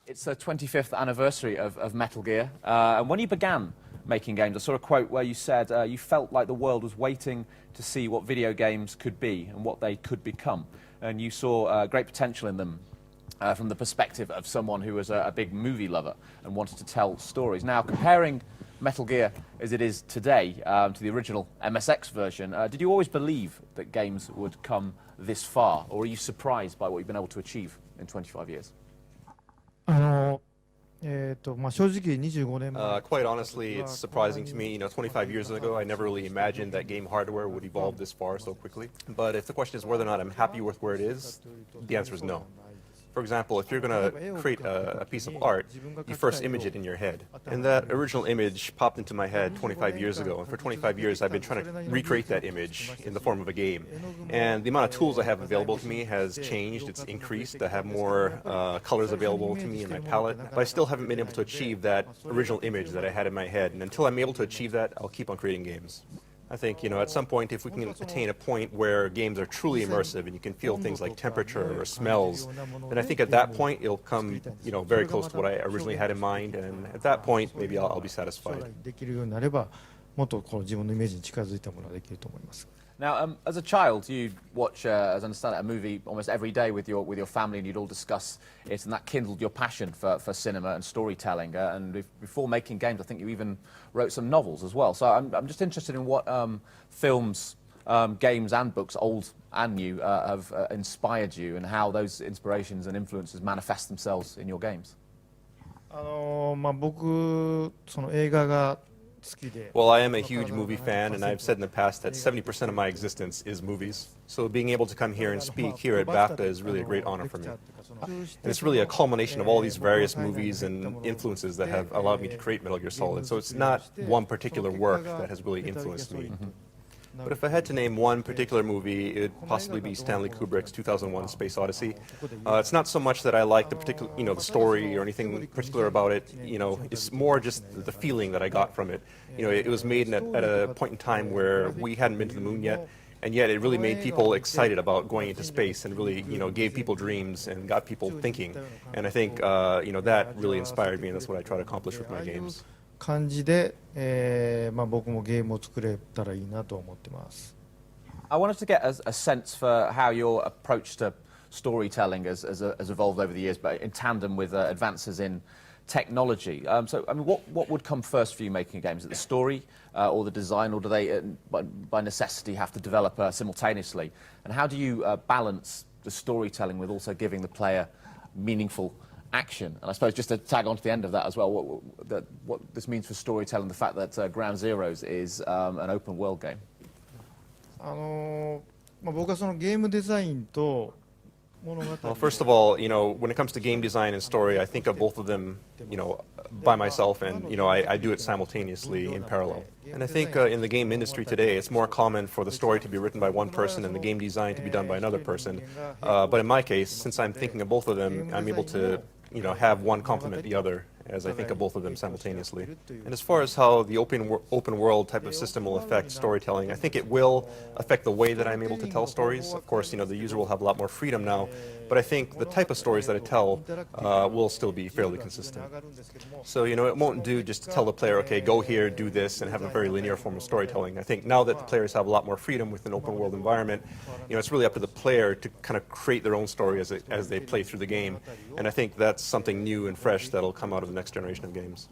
It's the 25th anniversary of Metal Gear, and when you began making games, I saw a quote where you said you felt like the world was waiting to see what video games could be and what they could become, and you saw great potential in them from the perspective of someone who was a big movie lover and wanted to tell stories. Now, comparing Metal Gear as it is today to the original MSX version, did you always believe that games would come this far, or are you surprised by what you've been able to achieve in 25 years? Quite honestly, it's surprising to me. 25 years ago, I never really imagined that game hardware would evolve this far so quickly. But if the question is whether or not I'm happy with where it is, the answer is no. For example, if you're going to create a piece of art, you first image it in your head. And that original image popped into my head 25 years ago. And for 25 years, I've been trying to recreate that image in the form of a game. And the amount of tools I have available to me has changed. It's increased. I have more colors available to me in my palette. But I still haven't been able to achieve that original image that I had in my head. And until I'm able to achieve that, I'll keep on creating games. I think, at some point, if we can attain a point where games are truly immersive and you can feel things like temperature or smells, then I think at that point it'll come, very close to what I originally had in mind, and at that point, maybe I'll be satisfied. Now, as a child, you'd watch, as I understand it, a movie almost every day with your family, and you'd all discuss it, and that kindled your passion for cinema and storytelling. And before making games, I think you even wrote some novels as well. So I'm just interested in what films, games, and books, old and new, have inspired you, and how those inspirations and influences manifest themselves in your games. Well, I am a huge movie fan, and I've said in the past that 70% of my existence is movies. So being able to come here and speak here at BAFTA is really a great honor for me. And it's really a culmination of all these various movies and influences that have allowed me to create Metal Gear Solid. So it's not one particular work that has really influenced me. But if I had to name one particular movie, it would possibly be Stanley Kubrick's 2001: Space Odyssey. It's not so much that I like the particular, the story or anything particular about it. It's more just the feeling that I got from it. It was made at a point in time where we hadn't been to the moon yet, and yet it really made people excited about going into space, and really, gave people dreams and got people thinking. And I think, that really inspired me, and that's what I try to accomplish with my games. I wanted to get a sense for how your approach to storytelling has evolved over the years, but in tandem with advances in technology. So, what would come first for you making a game? Is it the story or the design, or do they, by necessity, have to develop simultaneously? And how do you balance the storytelling with also giving the player meaningful action? And I suppose just to tag on to the end of that as well, what this means for storytelling, the fact that Ground Zeroes is an open world game. Well, first of all, when it comes to game design and story, I think of both of them, by myself, and, I do it simultaneously in parallel. And I think in the game industry today, it's more common for the story to be written by one person and the game design to be done by another person. But in my case, since I'm thinking of both of them, I'm able to, have one complement the other, as I think of both of them simultaneously. And as far as how the open world type of system will affect storytelling, I think it will affect the way that I'm able to tell stories. Of course, the user will have a lot more freedom now, but I think the type of stories that I tell will still be fairly consistent. So, it won't do just to tell the player, okay, go here, do this, and have a very linear form of storytelling. I think now that the players have a lot more freedom with an open world environment, it's really up to the player to kind of create their own story as they play through the game. And I think that's something new and fresh that'll come out of the next generation of games.